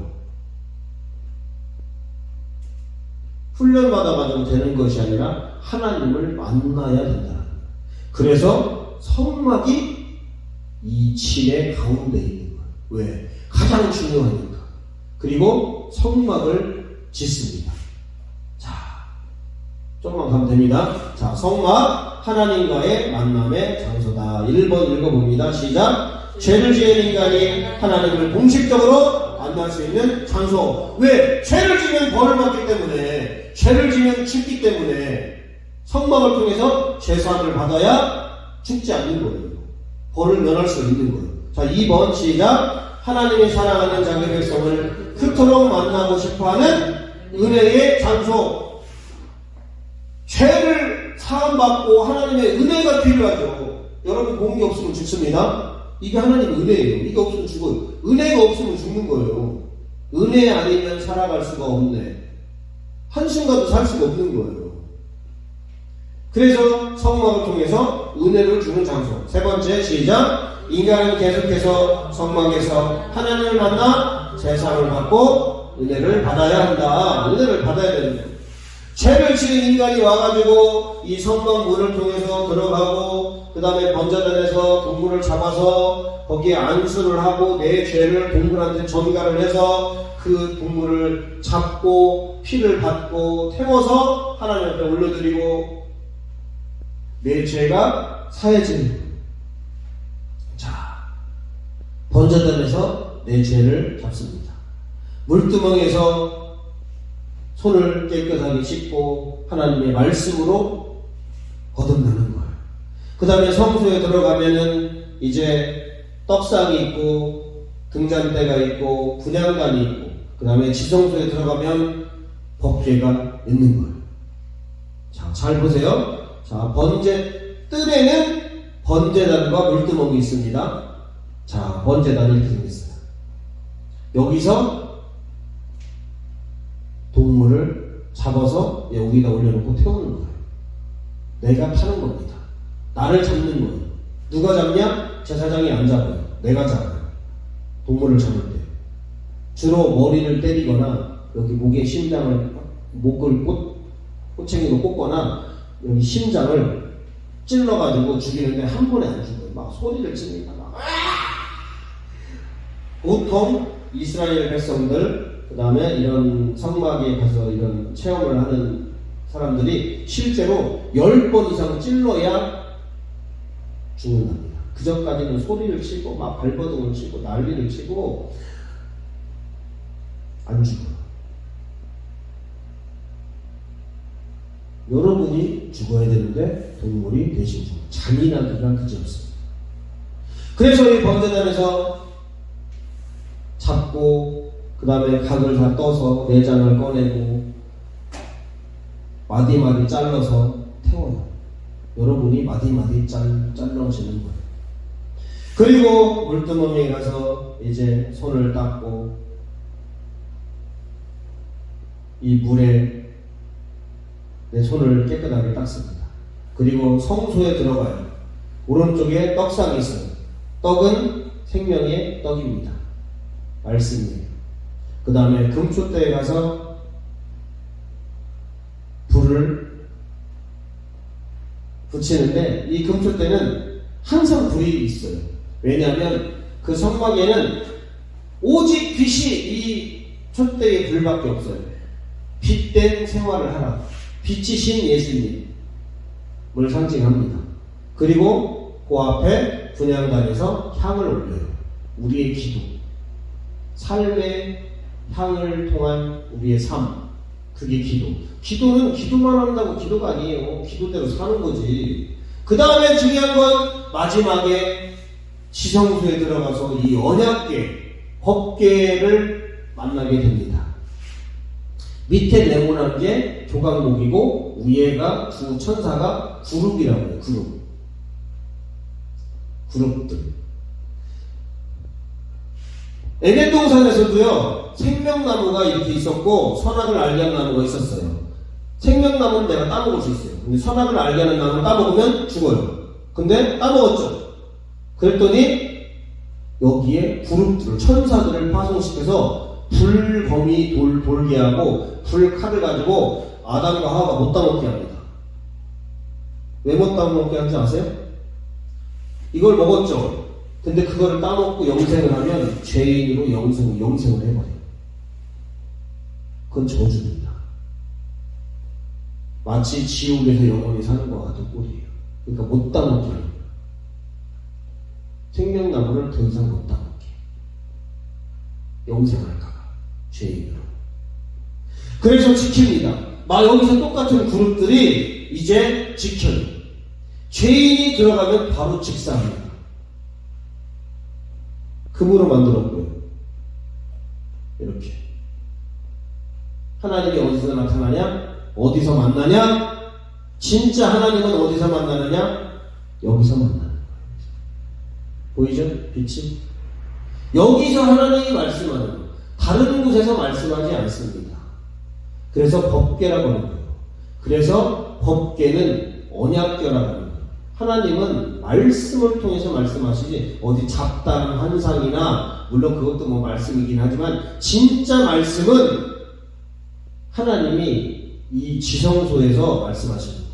훈련 받아가지고 되는 것이 아니라 하나님을 만나야 된다. 그래서 성막이 이 칠의 가운데 있는 거예요. 왜? 가장 중요하니까. 그리고 성막을 짓습니다. 자, 조금만 가면 됩니다. 자, 성막 하나님과의 만남의 장소다. 1번 읽어봅니다. 시작. 죄를 지은 인간이 하나님을 공식적으로 만날 수 있는 장소. 왜? 죄를 지면 벌을 받기 때문에, 죄를 지면 죽기 때문에 성막을 통해서 죄사함을 받아야 죽지 않는 거예요. 벌을 면할 수 있는 거예요. 자, 2번 시작. 하나님이 사랑하는 자기 백성을 그토록 만나고 싶어하는 은혜의 장소. 죄를 사함받고 하나님의 은혜가 필요하죠. 여러분 공기 없으면 죽습니다. 이게 하나님의 은혜예요. 이게 없으면 죽어요. 은혜가 없으면 죽는 거예요. 은혜 아니면 살아갈 수가 없네. 한순간도 살 수가 없는 거예요. 그래서 성막을 통해서 은혜를 주는 장소. 세 번째 시작. 인간은 계속해서 성막에서 하나님을 만나 제사를 받고 은혜를 받아야 한다. 은혜를 받아야 된다. 죄를 지은 인간이 와가지고 이 성막 문을 통해서 들어가고 그 다음에 번제단에서 동물을 잡아서 거기에 안수를 하고 내 죄를 동물한테 전가를 해서 그 동물을 잡고 피를 받고 태워서 하나님 앞에 올려드리고 내 죄가 사해지는 거예요. 자, 번제단에서 내 죄를 잡습니다. 물두멍에서 손을 깨끗하게 씻고 하나님의 말씀으로 거듭나는 거예요. 그 다음에 성소에 들어가면은 이제 떡상이 있고 등잔대가 있고 분향단이 있고 그 다음에 지성소에 들어가면 법궤가 있는 거예요. 자, 잘 보세요. 자, 뜰에는 번제단과 물두멍이 있습니다. 자, 번제단이 이렇게 생겼어요. 여기서 동물을 잡아서 여기다 올려놓고 태우는 거예요. 내가 타는 겁니다. 나를 잡는 거예요. 누가 잡냐? 제사장이 안 잡아요. 내가 잡아요. 동물을 잡을 때. 주로 머리를 때리거나 여기 목에 심장을 목을 꼬챙이로 꽂거나 여기 심장을 찔러가지고 죽이는데 한 번에 안 죽어요. 막 소리를 지르니까 막 보통 이스라엘 백성들 그 다음에 이런 성막에 가서 이런 체험을 하는 사람들이 실제로 10번 이상 찔러야 죽는답니다. 그 전까지는 소리를 치고 막 발버둥을 치고 난리를 치고 안 죽어요. 여러분이 죽어야 되는데 동물이 대신 죽어요. 잔인하기가 그지없습니다. 그래서 이 번제단에서 잡고 그 다음에 각을 다 떠서 내장을 꺼내고 마디마디 잘라서 태워요. 여러분이 마디마디 잘라지는 거예요. 그리고 물두멍에 가서 이제 손을 닦고 이 물에 내 손을 깨끗하게 닦습니다. 그리고 성소에 들어가요. 오른쪽에 떡상이 있어요. 떡은 생명의 떡입니다. 말씀이에요. 그 다음에 금초대에 가서 불을 붙이는데 이 금초대는 항상 불이 있어요. 왜냐하면 그 성막에는 오직 빛이 이 촛대에 불밖에 없어요. 빛된 생활을 하라. 빛이신 예수님을 상징합니다. 그리고 그 앞에 분향단에서 향을 올려요. 우리의 기도, 삶의 향을 통한 우리의 삶, 그게 기도. 기도는 기도만 한다고 기도가 아니에요. 기도대로 사는 거지. 그 다음에 중요한 건 마지막에 지성소에 들어가서 이 언약궤, 법궤를 만나게 됩니다. 밑에 네모난 게 조각목이고 위에가 두 천사가 그룹이라고 해요. 그룹들. 에덴 동산에서도요, 생명나무가 이렇게 있었고 선악을 알게 하는 나무가 있었어요. 생명나무는 내가 따먹을 수 있어요. 근데 선악을 알게 하는 나무를 따먹으면 죽어요. 근데 따먹었죠. 그랬더니 여기에 그룹들을, 천사들을 파송시켜서 불거미 돌게 하고 불칼을 가지고 아담과 하와가 못 따먹게 합니다. 왜 못 따먹게 하는지 아세요? 이걸 먹었죠. 근데 그거를 따먹고 영생을 하면 죄인으로 영생을 해버려요. 그건 저주입니다. 마치 지옥에서 영원히 사는 것 같은 꼴이에요. 그러니까 못 따먹게 하는 거예요. 생명나무를 더 이상 못 따먹게. 영생할까봐 죄인으로. 그래서 지킵니다. 여기서 똑같은 그룹들이 이제 지켜요. 죄인이 들어가면 바로 직사합니다. 금으로 만들었고요. 이렇게. 하나님이 어디서 나타나냐? 어디서 만나냐? 진짜 하나님은 어디서 만나느냐? 여기서 만나는 거예요. 보이죠? 빛이? 여기서 하나님이 말씀하는 거예요. 다른 곳에서 말씀하지 않습니다. 그래서 법궤라고 하는 거예요. 그래서 법궤는 언약궤라고 하는 거예요. 하나님은 말씀을 통해서 말씀하시지 어디 잡다한 환상이나 물론 그것도 뭐 말씀이긴 하지만 진짜 말씀은 하나님이 이 지성소에서 말씀하시는 거예요.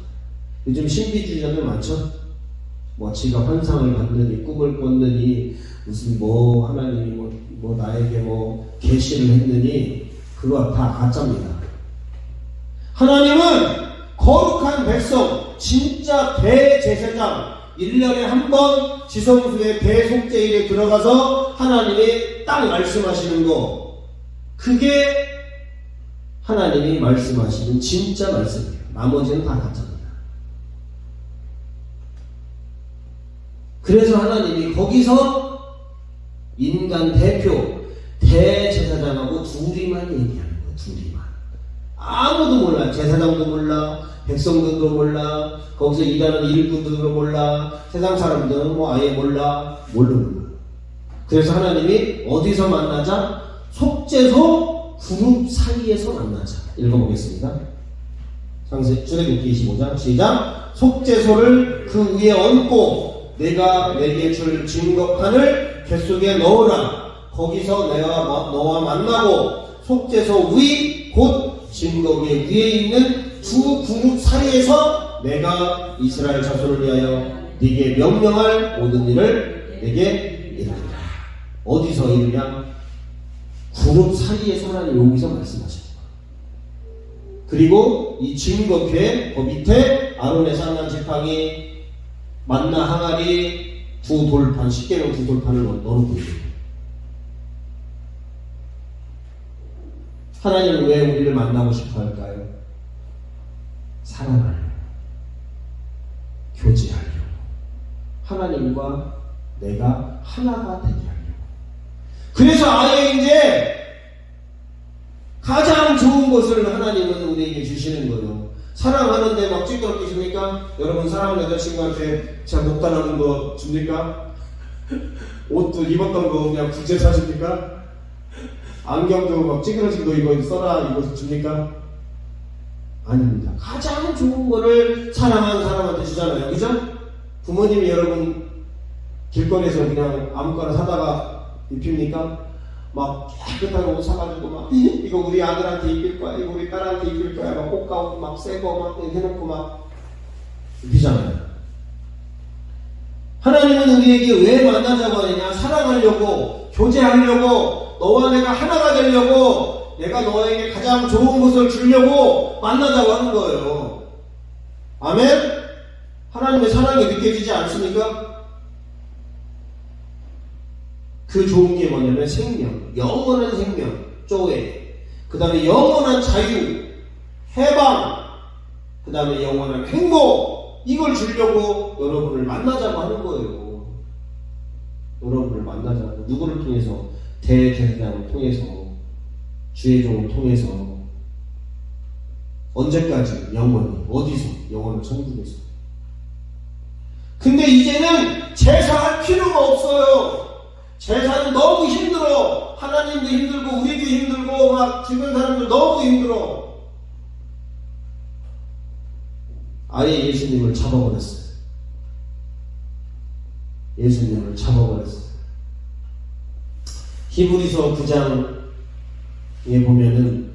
요즘 신비주의자들 많죠? 뭐 지가 환상을 봤느니 꿈을 꿨느니 무슨 뭐 하나님이 뭐 나에게 뭐 계시를 했느니 그거 다 가짜입니다. 하나님은 거룩한 백성 진짜 대제사장 1년에 한 번 지성소의 대속죄일에 들어가서 하나님이 딱 말씀하시는 거 그게 하나님이 말씀하시는 진짜 말씀이에요. 나머지는 다 가짜입니다. 그래서 하나님이 거기서 인간 대표 대제사장하고 둘이만 얘기하는 거예요. 둘이만. 아무도 몰라. 제사장도 몰라. 백성들도 몰라. 거기서 일하는 일꾼들도 몰라. 세상 사람들은 뭐 아예 몰라. 모르는 거예요. 그래서 하나님이 어디서 만나자? 속죄소 그룹 사이에서 만나자. 읽어보겠습니다. 출애굽기 25장 시작. 속죄소를 그 위에 얹고 내가 내게 줄 증거판을 뱃속에 넣으라. 거기서 내가 너와 만나고 속죄소 위 곧 증거계 위에 있는 두 그룹 사이에서 내가 이스라엘 자손을 위하여 네게 명령할 모든 일을 내게 이르리라. 어디서 이르냐? 그룹 사이에서 하나님 여기서 말씀하십니다. 그리고 이 증거궤 그 밑에 아론의 쌍난 지팡이 만나 항아리 두 돌판, 십계명 두 돌판을 넣어놓고 있습니다. 하나님은 왜 우리를 만나고 싶어 할까요? 사랑하려고, 교제하려고, 하나님과 내가 하나가 되게 하려고. 그래서 아예 이제 가장 좋은 것을 하나님은 우리에게 주시는 거예요. 사랑하는데 막 찌끄럽게 줍니까? 여러분 사랑하는 여자친구한테 제가 목단하는 거 줍니까? 옷도 입었던 거 그냥 구제 사줍니까? 안경도 막 찌그러진 거 이거 써라 이거 줍니까? 아닙니다. 가장 좋은 거를 사랑하는 사람한테 주잖아요. 그죠? 부모님이 여러분 길거리에서 그냥 아무거나 사다가 입힙니까? 막 깨끗한 옷 사가지고 막 이거 우리 아들한테 입힐 거야, 이거 우리 딸한테 입힐 거야, 막 꽃가옷 막 새거 막 해놓고 막 입히잖아요. 하나님은 우리에게 왜 만나자고 하느냐? 사랑하려고, 교제하려고, 너와 내가 하나가 되려고, 내가 너에게 가장 좋은 것을 주려고 만나자고 하는 거예요. 아멘? 하나님의 사랑이 느껴지지 않습니까? 그 좋은 게 뭐냐면 생명, 영원한 생명, 쪼에, 그 다음에 영원한 자유, 해방, 그 다음에 영원한 행복, 이걸 주려고 여러분을 만나자고 하는 거예요. 여러분을 만나자고. 누구를 통해서? 대제사장을 통해서, 주의 종을 통해서. 언제까지? 영원히. 어디서? 영원한 천국에서. 근데 이제는 제사할 필요가 없어요. 제사는 너무 힘들어. 하나님도 힘들고 우리도 힘들고 막 주변 사람들 너무 힘들어. 아예 예수님을 잡아버렸어요. 예수님을 잡아버렸어요. 히브리서 9장에 보면은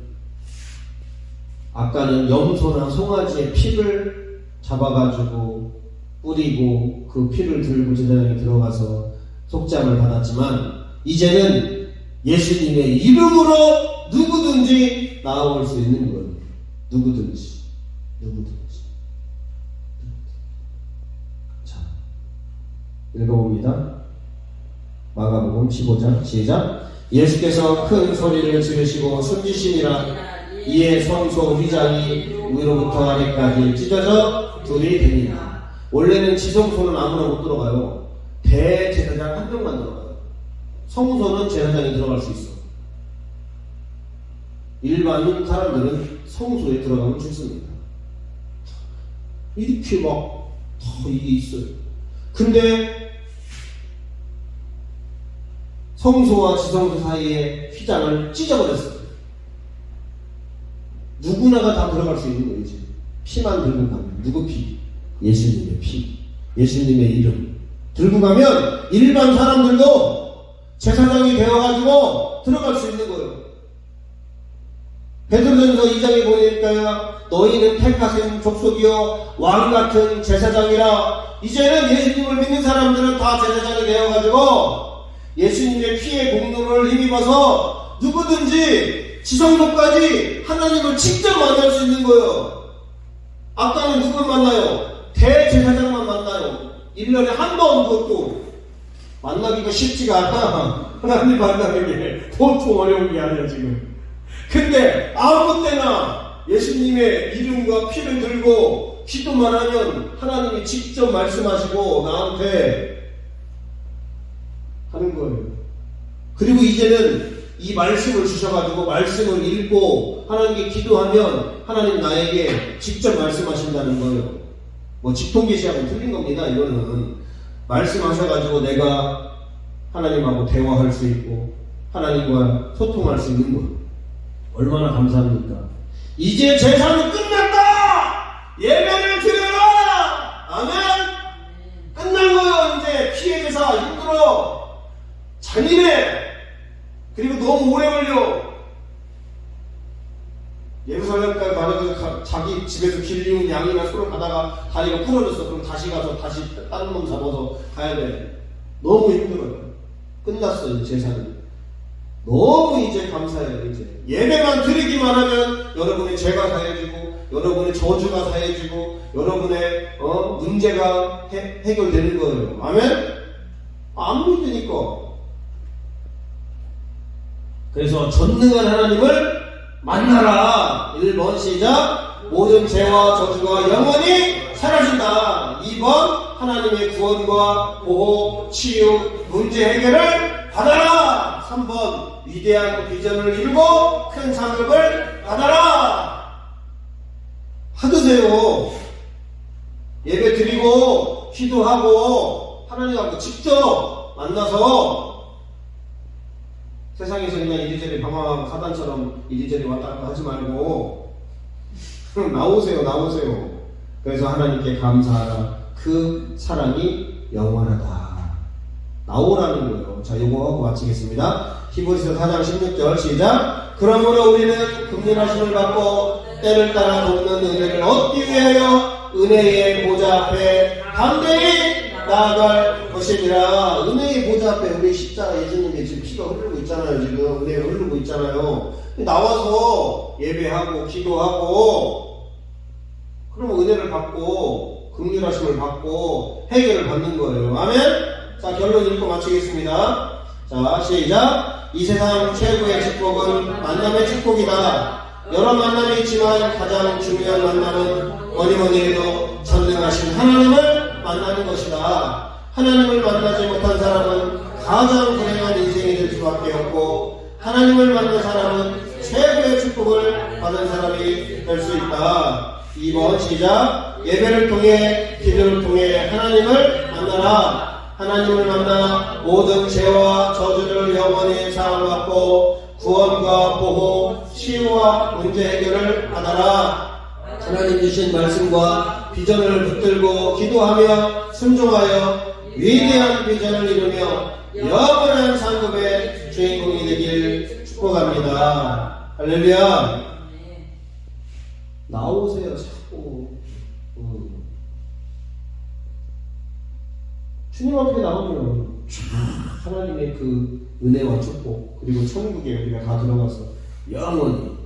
아까는 염소나 송아지의 피를 잡아가지고 뿌리고 그 피를 들고 제사장에 들어가서 속죄함을 받았지만 이제는 예수님의 이름으로 누구든지 나아올 수 있는 거예요. 누구든지. 누구든지. 자, 읽어봅니다. 마가복음 15장 시작. 예수께서 큰 소리를 지르시고 숨지시니라. 이에 성소 휘장이 위로부터 아래까지 찢어져 둘이 되니라. 원래는 지성소는 아무나 못 들어가요. 대제사장 한 명만 들어가요. 성소는 제사장이 들어갈 수 있어. 일반인 사람들은 성소에 들어가면 죽습니다. 이렇게 막 이게 있어요. 근데 성소와 지성소 사이에 휘장을 찢어버렸어요. 누구나가 다 들어갈 수 있는 거예요. 지금 피만 들고 가면. 누구 피? 예수님의 피, 예수님의 이름 들고 가면 일반 사람들도 제사장이 되어가지고 들어갈 수 있는 거예요. 베드로전서 2장에 보니까 너희는 택하신 족속이요 왕같은 제사장이라. 이제는 예수님을 믿는 사람들은 다 제사장이 되어가지고 예수님의 피의 공로를 힘입어서 누구든지 지성소까지 하나님을 직접 만날 수 있는 거예요. 아까는 누굴 만나요? 대제사장만 만나요. 1년에 한 번. 그것도 만나기가 쉽지가 않아. 하나님 만나는 게 보통 어려운 게 아니야 지금. 근데 아무 때나 예수님의 이름과 피를 들고 기도만 하면 하나님이 직접 말씀하시고 나한테 하는 거예요. 그리고 이제는 이 말씀을 주셔가지고 말씀을 읽고 하나님께 기도하면 하나님 나에게 직접 말씀하신다는 거예요. 뭐 직통계시하고 틀린 겁니다. 이거는 말씀하셔가지고 내가 하나님하고 대화할 수 있고 하나님과 소통할 수 있는 거예요. 얼마나 감사합니까? 이제 제사는 끝났다! 예배를 드려라! 아멘! 끝난 거예요. 이제 피해 제사 힘들어. 잔인해. 그리고 너무 오래 걸려. 예루살렘까지 가서 자기 집에서 길리운 양이나 소를 가다가 다리가 부러졌어. 그럼 다시 가서 다시 다른 놈 잡아서 가야 돼. 너무 힘들어요. 끝났어요. 이제 제사는. 너무 이제 감사해요. 이제 예배만 드리기만 하면 여러분의 죄가 사해지고 여러분의 저주가 사해지고 여러분의 문제가 해결되는 거예요. 아멘? 안 믿으니까. 그래서 전능한 하나님을 만나라. 1번 시작. 모든 죄와 저주가 영원히 사라진다. 2번 하나님의 구원과 보호, 치유, 문제 해결을 받아라. 3번 위대한 비전을 이루고 큰 상급을 받아라. 받으세요. 예배 드리고 기도하고 하나님하고 직접 만나서 세상에서 그냥 이리저리 방황하고 사단처럼 이리저리 왔다 갔다 하지 말고 나오세요. 그래서 하나님께 감사하라. 그 사랑이 영원하다. 나오라는 거예요. 자, 요거 하고 마치겠습니다. 히브리서 4장 16절 시작. 그러므로 우리는 긍휼하심을 받고 때를 따라 돕는 은혜를 얻기 위하여 은혜의 보좌 앞에 담대히 나아갈 것이니라. 은혜의 보좌 앞에 우리 십자가 예수님이 지금 피가 흐르고 있잖아요. 지금 은혜가 흐르고 있잖아요. 나와서 예배하고 기도하고 그러면 은혜를 받고 긍휼하심을 받고 해결을 받는 거예요. 아멘. 자, 결론 읽고 마치겠습니다. 자, 시작. 이 세상 최고의 축복은 만남의 축복이다. 여러 만남이 있지만 가장 중요한 만남은 뭐니 해도 전능하신 하나님을 만나는 것이다. 하나님을 만나지 못한 사람은 가장 불행한 인생이 될 수밖에 없고 하나님을 만난 사람은 최고의 축복을 받은 사람이 될 수 있다. 2번 시작. 예배를 통해 기도를 통해 하나님을 만나라. 하나님을 만나 모든 죄와 저주를 영원히 사함받고 구원과 보호, 치유와 문제 해결을 받아라. 하나님 주신 말씀과 비전을 붙들고 기도하며 순종하여 위대한 비전을 이루며 영원한 상급의 주인공이 되길 축복합니다. 할렐루야. 나오세요. 자꾸 주님 앞에 나오면 하나님의 그 은혜와 축복 그리고 천국에 우리가 다 들어가서 영원히